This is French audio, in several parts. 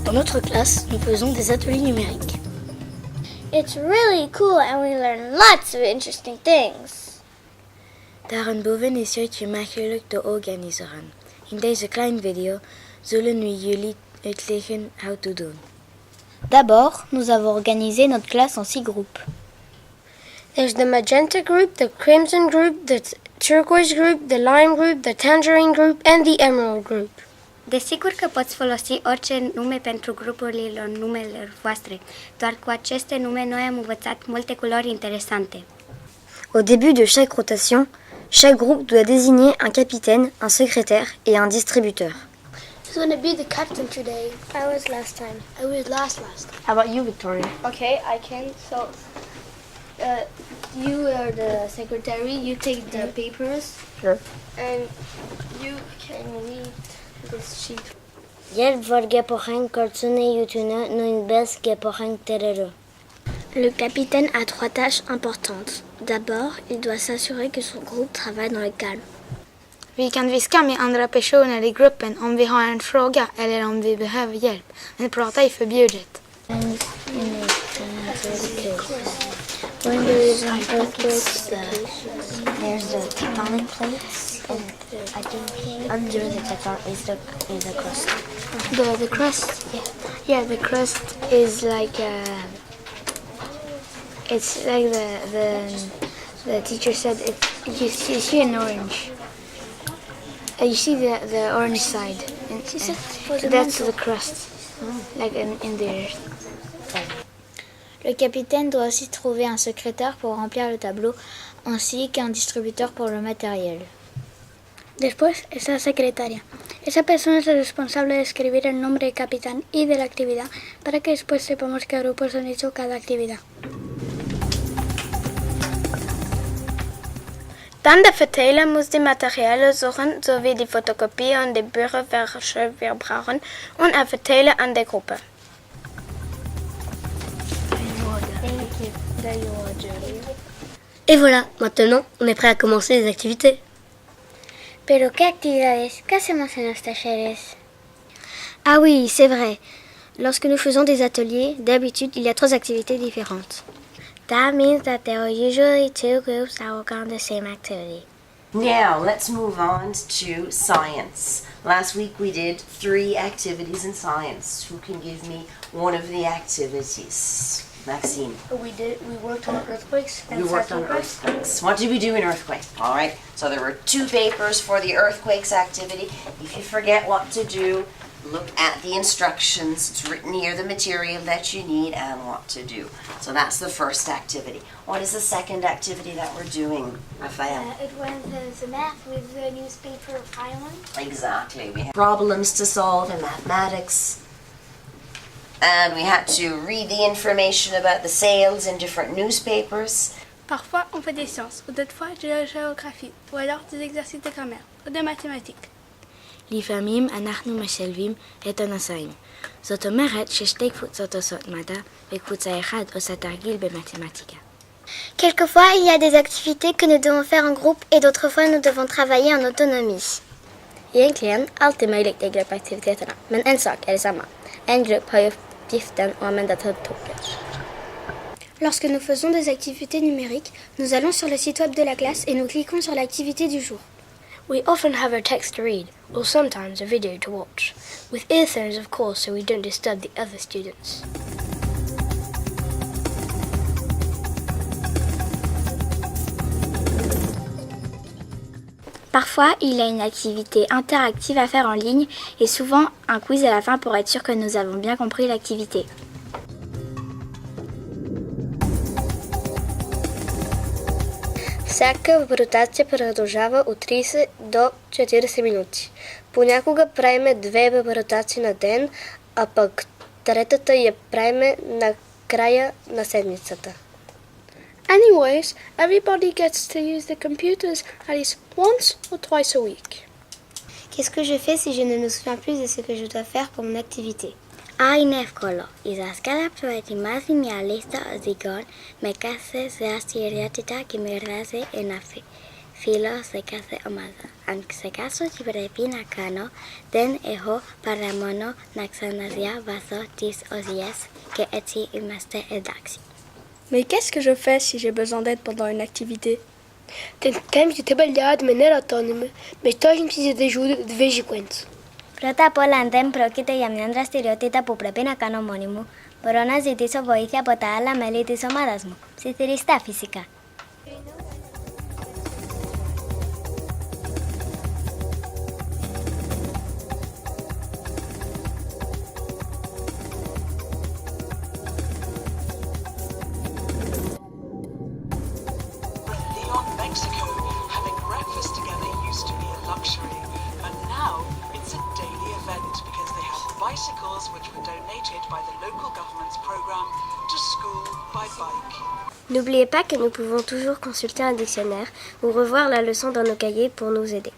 Dans notre classe, nous faisons des ateliers numériques. It's really cool and we learn lots of interesting things. Daarboven is uitje makkelijk te organiseren. In deze kleine video zullen we jullie uitleggen hoe te doen. D'abord, nous avons organisé notre classe en 6 groupes. There's the magenta group, the crimson group, the turquoise group, the lime group, the tangerine group, and the emerald group. Desigur că poți folosi orice nume pentru grupurile numelor voastre, doar cu aceste nume noi am învățat multe culori interesante. Au début de chaque rotation, chaque groupe doit désigner un capitaine, un secrétaire et un distributeur. Who's going to be the captain today? I was last time. I was last time. How about you, Victoria? Okay, I can. So, you are the secretary. You take the papers. Sure. And you can read this sheet. El vor gepohang cartoone YouTube nu best gepohang terero. Le capitaine a 3 tâches importantes. D'abord, il doit s'assurer que son groupe travaille dans le calme. Vi kan viska med andra personer i gruppen om vi har en fråga eller om vi behöver hjälp. Men prata är förbjudet. When there is an earthquake, there's the tectonic plates, and I think under the tectonic is the crust. The crust? Yeah, the crust is like it's like the teacher said you see an orange. You see the orange side. That's the crust, like in the earth. Le capitaine doit aussi trouver un secrétaire pour remplir le tableau, ainsi qu'un distributeur pour le matériel. Después está la secretaria. Esa persona es la responsable de escribir el nombre del capitán y de la actividad para que después sepamos qué grupos han hecho cada actividad. Dann der Verteiler muss die Materialien suchen, sowie die Fotokopie und die Bücher, welche wir brauchen, und er verteilt an der Gruppe. Et voilà, maintenant on est prêt à commencer les activités. Pero qué actividades, ¿qué hacemos en los talleres? Ah oui, c'est vrai. Lorsque nous faisons des ateliers, d'habitude, il y a 3 activités différentes. That means that there are usually 2 groups that work on the same activity. Now, let's move on to science. Last week we did 3 activities in science. Who can give me one of the activities? Maxime. We worked on earthquakes. We worked on earthquakes. What did we do in earthquake? All right. So there were 2 papers for the earthquakes activity. If you forget what to do, look at the instructions. It's written here, the material that you need and what to do. So that's the first activity. What is the second activity that we're doing, Raphael? It was the math with the newspaper island. Exactly. We had problems to solve in mathematics. And we had to read the information about the sales in different newspapers. Parfois, on fait des sciences, ou d'autres fois, de la géographie, ou alors des exercices de grammaire, ou de mathématiques. לפעמים אנחנו משלבים את הנושאים. זאת אומרת ששתי קבוצות עושות מדע וקבוצה אחת עושה תרגיל במתמטיקה. Quelquefois, il y a des activités que nous devons faire en groupe et d'autres fois, nous devons travailler en autonomie. Egentligen allt är möjligt i gruppaktiviteterna, men en sak är detsamma. En grupp har uppgiften att använda datorer. Lorsque nous faisons des activités numériques, nous allons sur le site web de la classe et nous cliquons sur l'activité du jour. We often have a text to read, or sometimes a video to watch, with earphones of course so we don't disturb the other students. Parfois, il y a une activité interactive à faire en ligne et souvent un quiz à la fin pour être sûr que nous avons bien compris l'activité. Всяка ротация продължава от 30 до 40 минути. Понякога правиме 2 ротации на ден, а пък третата я правиме на края на седмицата. Anyways, everybody gets to use the computers at least once or twice a week. Qu'est-ce que je fais si je ne me souviens plus de ce que je dois faire pour mon activité? Ai nevkolo, i za skala proetimasi mia lista zigon, me kase se asiriatita ki me raze enafi. Filo se kase omaza. Anche se caso ci prepina cano, den eho paramono naxanazia vaso tis osies, que eti imaste edaxi. Mais qu'est-ce que je fais si j'ai besoin d'aide pendant une activité? Tentamos de trabalhar de maneira autónoma, mas toda a gente precisa de ajuda de vez em quando. Πρώτα απ' όλα, αν δεν πρόκειται για μια δραστηριότητα που πρέπει να κάνω μόνη μου, μπορώ να ζητήσω βοήθεια από τα άλλα μέλη της ομάδας μου. Ψιθυριστά φυσικά. Leon, Mexico, having breakfast together used to be a luxury, but now it's a daily event because they have bicycles which were donated by the local government's program to school by bike. N'oubliez pas que nous pouvons toujours consulter un dictionnaire ou revoir la leçon dans nos cahiers pour nous aider.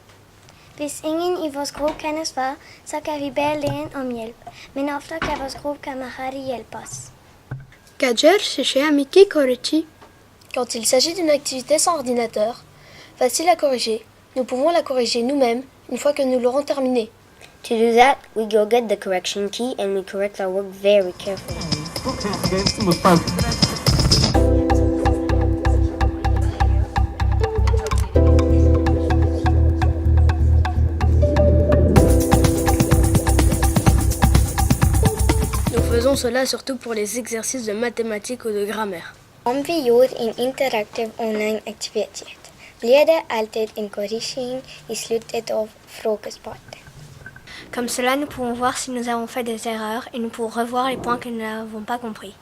Hvis ingen i vores gruppe kan et svar, så kan vi bede lægen om hjælp. Men ofte kan vores gruppekammerater hjælpe os. Gadger, c'est chez Amiki Korechi. Quand il s'agit d'une activité sans ordinateur, facile à corriger, nous pouvons la corriger nous-mêmes une fois que nous l'aurons terminée. To do that, we go get the correction key and we correct our work very carefully. Nous faisons cela surtout pour les exercices de mathématiques ou de grammaire. Om vi gjort en interaktiv online-aktivitet, blir det alltid en korrigering i slutet av frågesporten. Comme cela, nous pouvons voir si nous avons fait des erreurs et nous pouvons revoir les points que nous n'avons pas compris.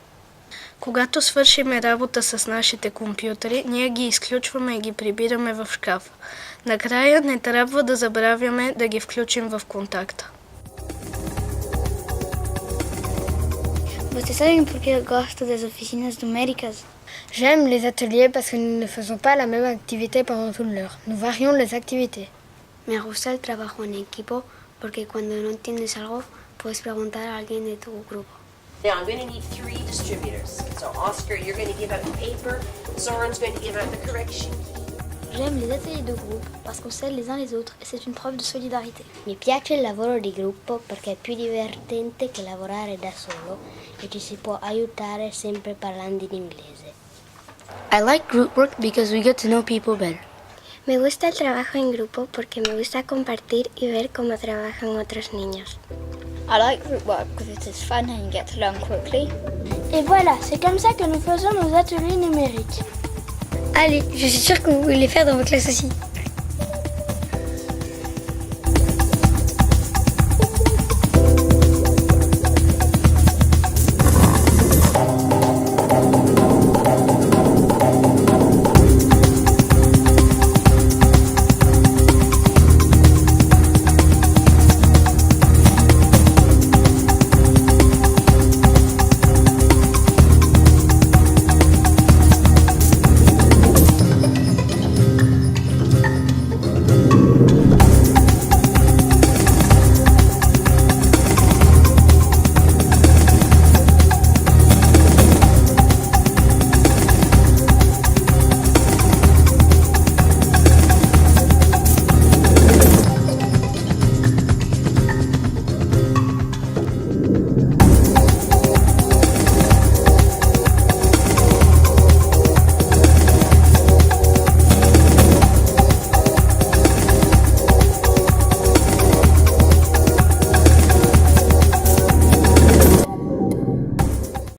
Когато свършиме работа с нашите компютъри, ние ги изключваме и ги прибираме в шкаф. Накрая не трябва да забравяме да ги включим в контакта. Vocês sabem por que eu gosto das oficinas numéricas? J'aime les ateliers parce que nous ne faisons pas la même activité pendant toute l'heure. Nous varions les activités. Me gusta el trabajo en equipo porque cuando no entiendes algo, puedes preguntar a alguien de tu grupo. Now I'm going to need 3 distributors. So Oscar, you're going to give out the paper. Soren's going to give out the correction key. J'aime les ateliers de groupe parce qu'on s'aide les uns les autres et c'est une preuve de solidarité. Mi piace il lavoro di gruppo perché è più divertente che lavorare da solo e ci si può aiutare sempre parlando in inglese. I like group work because we get to know people better. Me gusta el trabajo en grupo porque me gusta compartir y ver cómo trabajan otros niños. I like group work because it is fun and you get to learn quickly. Et voilà, c'est comme ça que nous faisons nos ateliers numériques. Allez, je suis sûre que vous voulez les faire dans vos classes aussi.